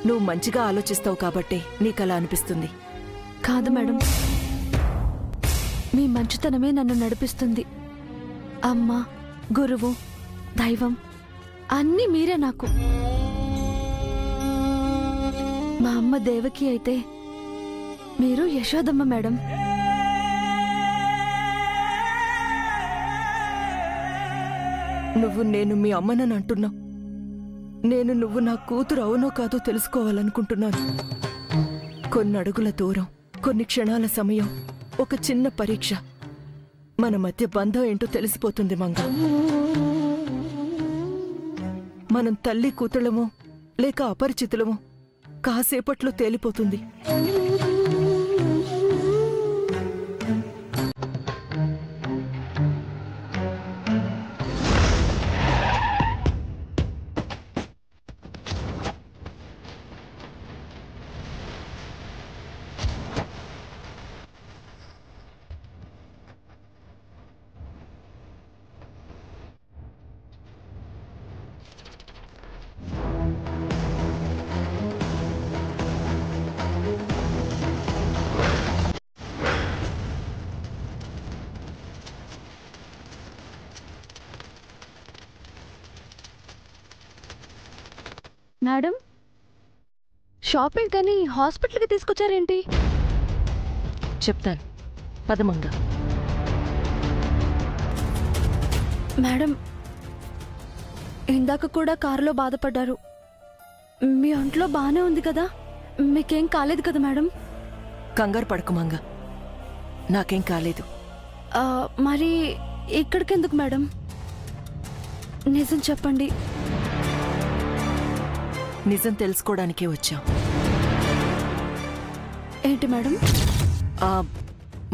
నువ్వు మంచిగా ఆలోచిస్తావు కాబట్టే నీకలా అనిపిస్తుంది. కాదు మేడం, మీ మంచితనమే నన్ను నడిపిస్తుంది. అమ్మ, గురువు, దైవం అన్నీ మీరే నాకు. మా అమ్మ దేవకి అయితే మీరు యశోదమ్మ మేడం. నువ్వు నేను మీ అమ్మనని అంటున్నావు. నేను నువ్వు నా కూతురు అవునో కాదో తెలుసుకోవాలనుకుంటున్నాను. కొన్ని అడుగుల దూరం, కొన్ని క్షణాల సమయం, ఒక చిన్న పరీక్ష, మన మధ్య బంధం ఏంటో తెలిసిపోతుంది మంగ. మనం తల్లి కూతుళ్ళమో లేక అపరిచితులమో కాసేపట్లో తేలిపోతుంది. మేడం, షాపింగ్ కానీ హాస్పిటల్కి తీసుకొచ్చారేంటి? చెప్తాను, పదమంగా. మేడం, ఇందాక కూడా కారులో బాధపడ్డారు. మీ ఒంట్లో బానే ఉంది కదా? మీకేం కాలేదు కదా మేడం? కంగారు పడకు మంగ, నాకేం కాలేదు. మరి ఇక్కడికెందుకు మేడం? నిజం చెప్పండి. నిజం తెలుసుకోవడానికే వచ్చాం. ఏంటి మేడం?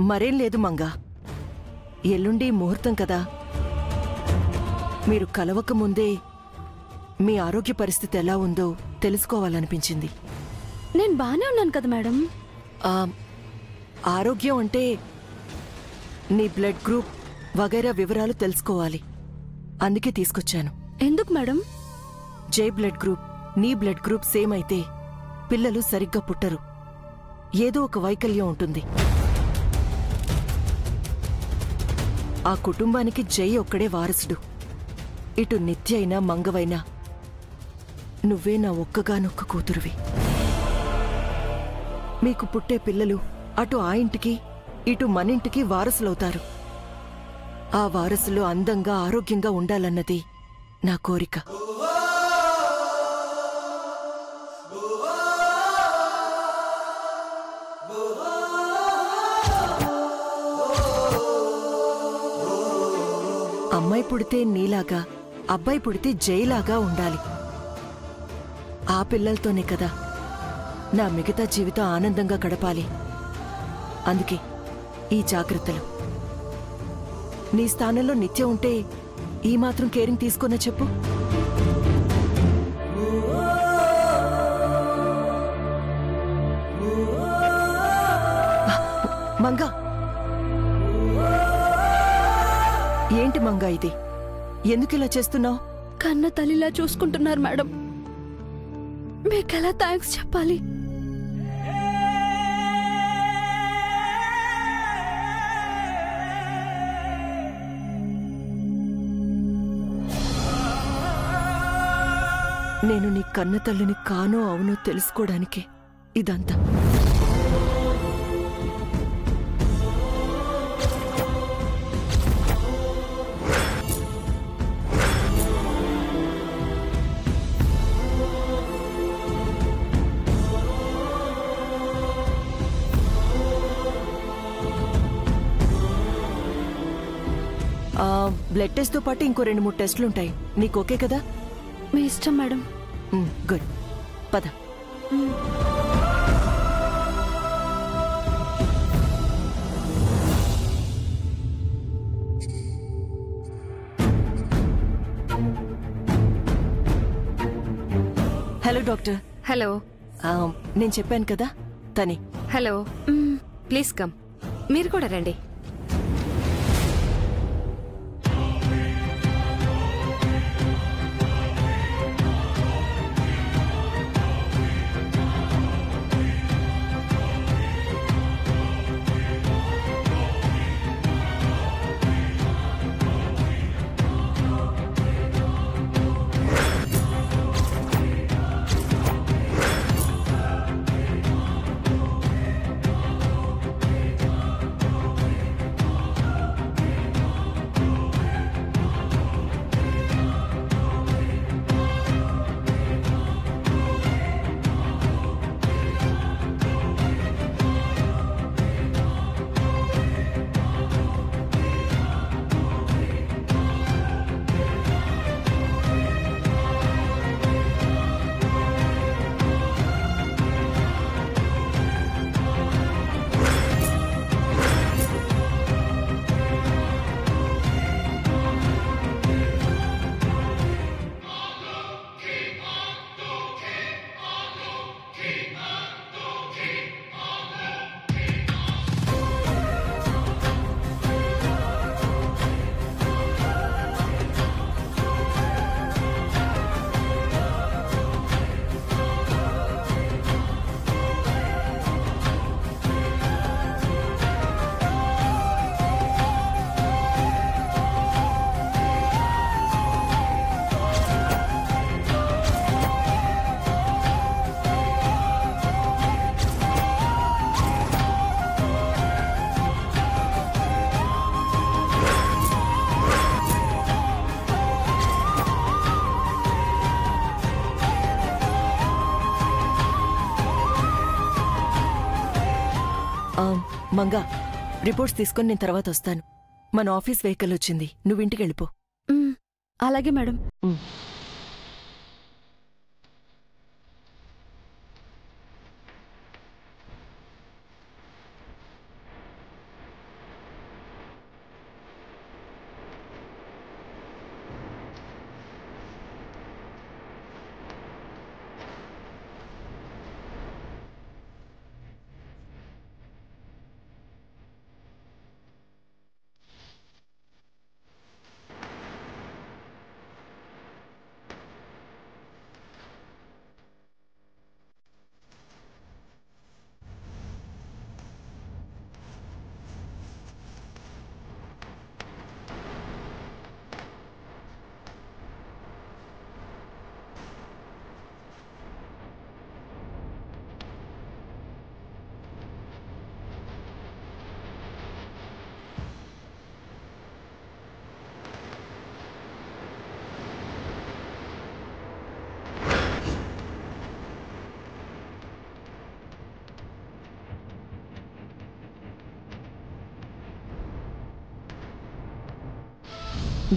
మరేం లేదు మంగా, ఎల్లుండి ముహూర్తం కదా. మీరు కలవక ముందే మీ ఆరోగ్య పరిస్థితి ఎలా ఉందో తెలుసుకోవాలనిపించింది. నేను బానే ఉన్నాను కదా మేడం. ఆరోగ్యం అంటే నీ బ్లడ్ గ్రూప్ వగైరా వివరాలు తెలుసుకోవాలి. అందుకే తీసుకొచ్చాను. ఎందుకు మేడం? జై బ్లడ్ గ్రూప్, నీ బ్లడ్ గ్రూప్ సేమ్ అయితే పిల్లలు సరిగ్గా పుట్టరు. ఏదో ఒక వైకల్యం ఉంటుంది. ఆ కుటుంబానికి జై ఒక్కడే వారసుడు. ఇటు నిత్య అయినా మంగవైనా నువ్వే నా ఒక్కగానొక్క కూతురువి. మీకు పుట్టే పిల్లలు అటు ఆ ఇంటికి ఇటు మనింటికి వారసులవుతారు. ఆ వారసులు అందంగా ఆరోగ్యంగా ఉండాలన్నది నా కోరిక. అమ్మాయి పుడితే నీలాగా, అబ్బాయి పుడితే జైలాగా ఉండాలి. ఆ పిల్లలతోనే కదా నా మిగతా జీవితం ఆనందంగా గడపాలి. అందుకే ఈ జాగ్రత్తలు. నీ స్థానంలో నిత్య ఉంటే ఈ మాత్రం కేరింగ్ తీసుకున్నా చెప్పు. మంగా, ఏంటి మంగా ఇది? ఎందుకిలా చేస్తున్నావు? కన్న తల్లిలా చూసుకుంటున్నారు మేడం. మీకెలా థ్యాంక్స్ చెప్పాలి? నేను నీ కన్న తల్లిని కానో అవునో తెలుసుకోవడానికే ఇదంతా. బ్లడ్ టెస్ట్ తో పాటు ఇంకో 2-3 టెస్టులుంటాయి. నీకు ఓకే కదా? మీ ఇష్టం మేడం. గుడ్, పద. Hello doctor. హలో. నేను చెప్పాను కదా తనే. Hello, please come. మీరు కూడా రండి. మంగా, రిపోర్ట్స్ తీసుకొని నేను తర్వాత వస్తాను. మన ఆఫీస్ వెహికల్ వచ్చింది, నువ్వు ఇంటికి వెళ్ళిపో. అలాగే మేడం.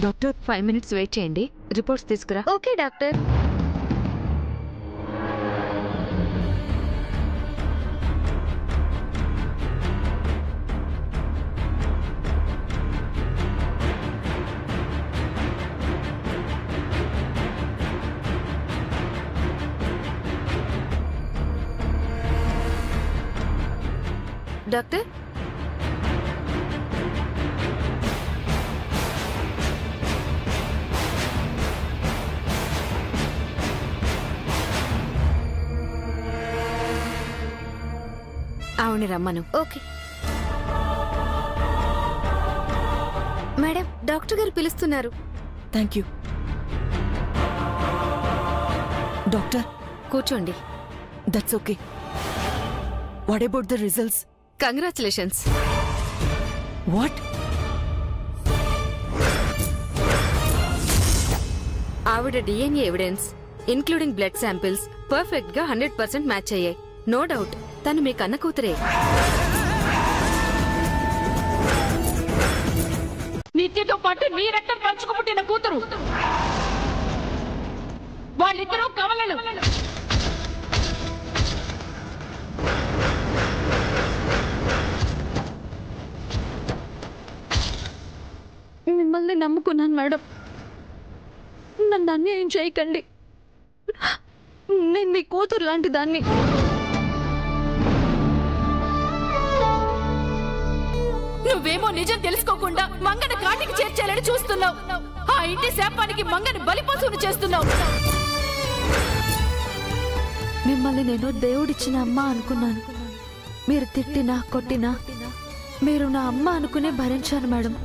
డాక్టర్ 5 minutes వెయిట్ చేయండి, రిపోర్ట్స్ తీసుకురా. Okay doctor. డాక్టర్, ఆవిడ రమ్మను. ఓకే మేడం, డాక్టర్ గారు పిలుస్తున్నారు. Thank you. డాక్టర్, కూర్చోండి. That's okay. What about the results? Congratulations. What? ఆవిడ DNA evidence including blood samples perfect గా 100% మ్యాచ్ అయ్యాయి. నో డౌట్ తను మీ కన్న కూతురే. నిత్యతో పాటు నీ రక్తం పంచుకుపుట్టిన కూతురు. వాళ్ళిద్దరూ కవలలు. మిమ్మల్ని నమ్ముకున్నాను మేడం, నన్ను అన్యాయం చేయకండి. నేను మీ కూతురు లాంటి దాన్ని. నువ్వేమో నిజం తెలుసుకోకుండా మంగని కాటికి చేర్చాలని చూస్తున్నావు. ఆ ఇంటి శాపానికి మంగని బలిపశువును చేస్తున్నావు. మిమ్మల్ని నేను దేవుడిచ్చిన అమ్మ అనుకున్నాను. మీరు తిట్టినా కొట్టినా మీరు నా అమ్మ అనుకునే భరించాను మేడం.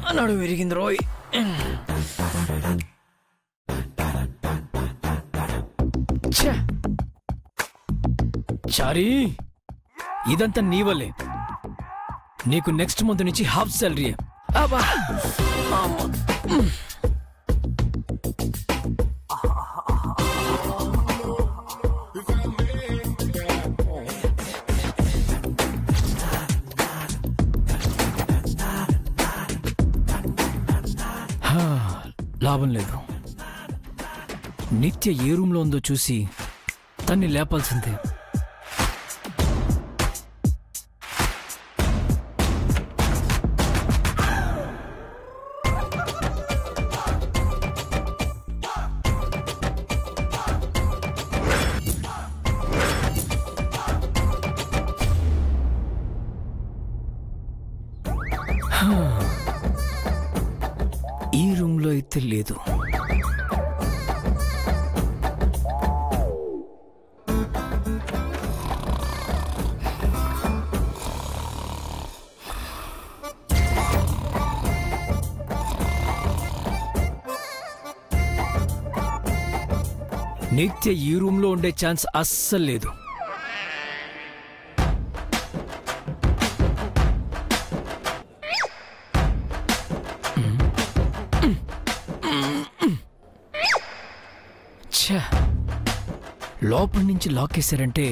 అన్నాడు విరిగింది రోయ్. చారీ, ఇదంతా నీ వల్లే. నీకు నెక్స్ట్ మంత్ నుంచి హాఫ్ సాలరీ. లాభం లేదు. నిత్య ఏ రూమ్లో ఉందో చూసి తన్ని లేపాల్సిందే. ఈ రూమ్లో అయితే లేదు. నిత్య ఈ రూమ్లో ఉండే ఛాన్స్ అస్సలు లేదు. లోపల నుంచి లాక్ వేశారంటే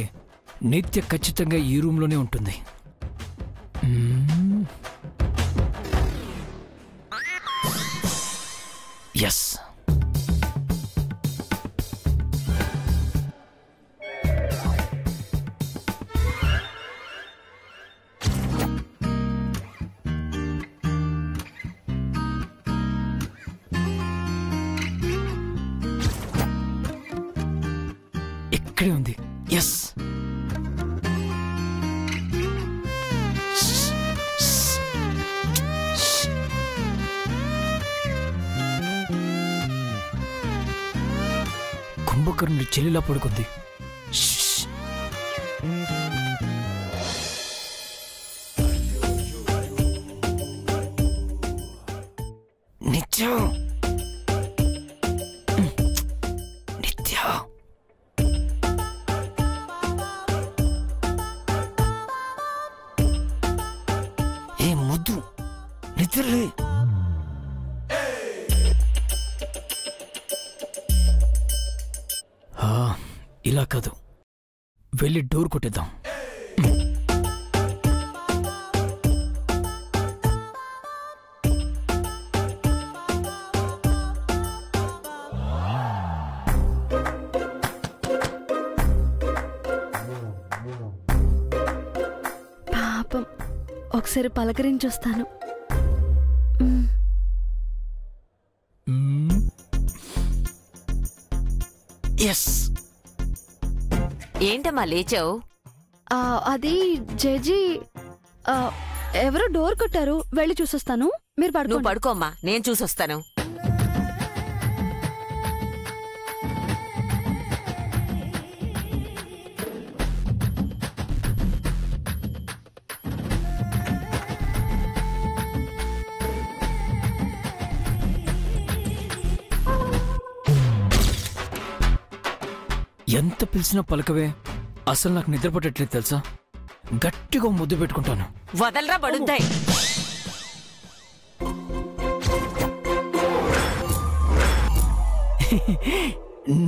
నిత్య ఖచ్చితంగా ఈ రూమ్లోనే ఉంటుంది. ఎస్, ఇక్కడే ఉంది. ఎస్, కుంభకర్ణుడి చెల్లిలా పడుకుంది. నిత్య నిత్య ఏ ముద్దు నిద్రలే. ఇలా కాదు, వెళ్ళి డోర్ కొట్టేద్దాం. పాపం, ఒకసారి పలకరించొస్తాను. ఎస్, ఏంటమ్మా లేచావు? అది జేజీ, ఎవరో డోర్ కొట్టారు, వెళ్ళి చూసొస్తాను. మీరు నువ్వు పడుకోమ్మా, నేను చూసొస్తాను. ఎంత పిలిచినా పలకవే. అసలు నాకు నిద్ర పట్టట్లేదు తెలుసా. గట్టిగా ముద్దు పెట్టుకుంటాను. వదలరా బడుద్దాయి.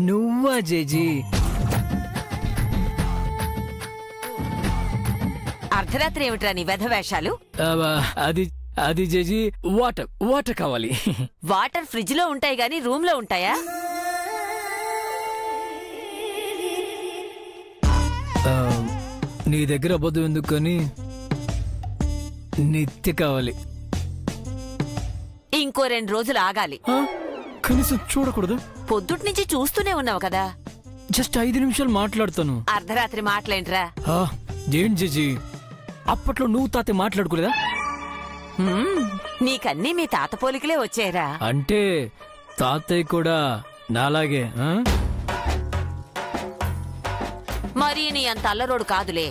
నువ్వా జేజీ? అర్ధరాత్రి ఏమిట్రా నీ వెధవేషాలు? అది అది జేజీ, వాటర్ వాటర్ కావాలి. వాటర్ ఫ్రిడ్జ్ లో ఉంటాయి గాని రూమ్ లో ఉంటాయా? నీ దగ్గర అబద్ధం ఎందుకు కానీ నిత్య కావాలి. ఇంకో 2 రోజులు ఆగాలి. కనీసం చూడకూడదు? పొద్దుటి నుంచి చూస్తూనే ఉన్నావు కదా. జస్ట్ 5 నిమిషాలు మాట్లాడతాను. అర్ధరాత్రి మాటలేంట్రా? ఏంటి జేజీ, అప్పట్లో నువ్వు తాత మాట్లాడుకోలేదా? నీకన్నీ మీ తాత పోలికలే వచ్చాయరా. అంటే తాతయ్య కూడా నాలాగే మరి నీ అంత అల్లరోడు కాదులే.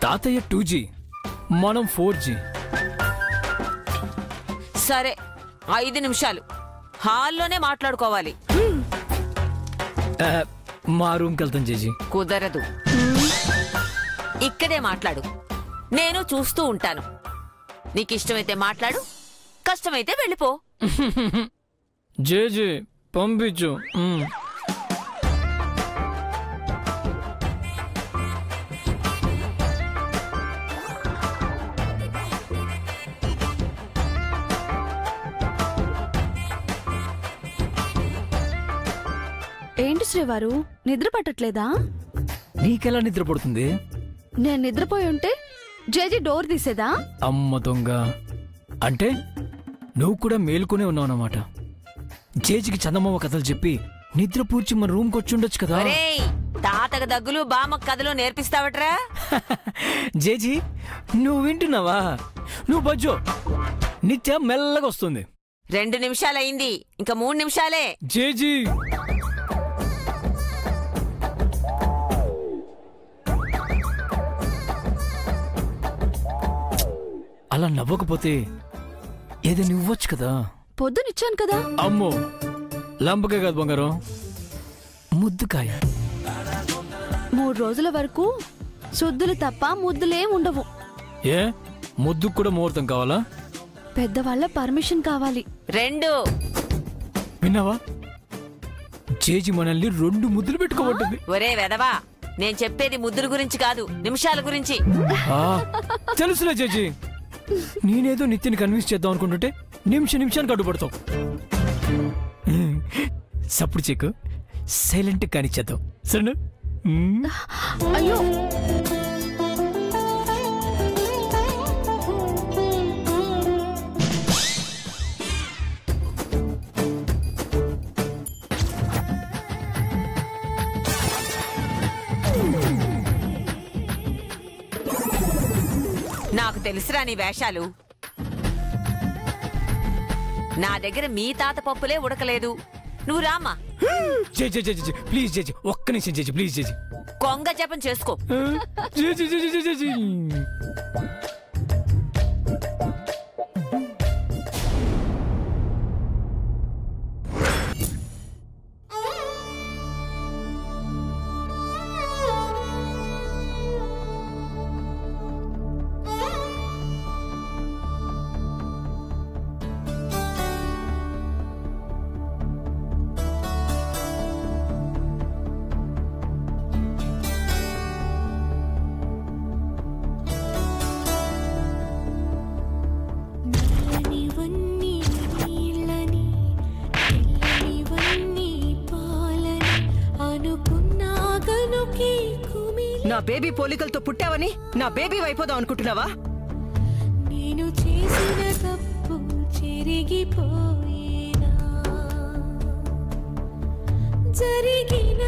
తాతయ్య 2G, మనం 4G. సరే, 5 నిమిషాలు హాల్లోనే మాట్లాడుకోవాలి. మా రూమ్కి వెళ్తాం జేజీ. కుదరదు, ఇక్కడే మాట్లాడు. నేను చూస్తూ ఉంటాను. నీకిష్టమైతే మాట్లాడు, కష్టమైతే వెళ్ళిపో. జేజీ పంపించు. ఏంటి శ్రీవారు, నిద్ర పట్టట్లేదా? నీకెలా నిద్ర పడుతుంది? నేను నిద్రపోయి ఉంటే జేజీ డోర్ తీసేదా? అమ్మ దొంగ. అంటే నువ్వు కూడా మేలుకునే ఉన్నావన్నమాట. జేజీకి చందమామ కథలు చెప్పి నిద్ర పూడ్చి మన రూమ్కి వచ్చి ఉండొచ్చు కదా. తాతకు దగ్గులు బామ్మకు కథలు నేర్పిస్తావట్రా? జేజీ నువ్వు వింటున్నావా? నువ్వు బజ్జో, నిత్య మెల్లగా వస్తుంది. 2 నిమిషాలైంది, ఇంకా 3 నిమిషాలే. జేజీ అలా నవ్వకపోతే ఏదైనా ఇవ్వచ్చు కదా. పొద్దునిచ్చాను కదా. అమ్మో, లంబకాయ కాదు బంగారం, ముద్దుకాయ. 3 రోజుల వరకు శుద్ధులు తప్ప ముద్దులేం ఉండవు. ఏ ముద్దుకు కూడా ముహూర్తం కావాలా? పెద్దవాళ్ళ పర్మిషన్ కావాలి. 2. విన్నావా, జేజీ మనల్ని 2 ముద్దులు పెట్టుకోబట్టింది. ఒరే వెదవా, నేను చెప్పేది ముద్దుల గురించి కాదు, నిమిషాల గురించి. తెలుసులే జేజీ, నేనేదో నిత్యని కన్విన్స్ చేద్దాం అనుకుంటుంటే నిమిషానికి అడ్డుపడతావు. సప్పుడు చెక్కు, సైలెంట్ కానిచ్చేద్దాం సరేనా? అయ్యో, నాకు తెలుసురా నీ వేషాలు. నా దగ్గర మీ తాత పప్పులే ఉడకలేదు. నువ్వు రామా. ప్లీజ్ జేజీ, ఒక్క నిమిషం జేజీ, ప్లీజ్ జేజీ. కొంగ జపం చేసుకో. నా బేబీ పోలికలతో పుట్టావని నా బేబీ అయిపోదాం అనుకుంటున్నావా? నేను చేసిన తప్పు జరిగిపోయేనా, జరిగిన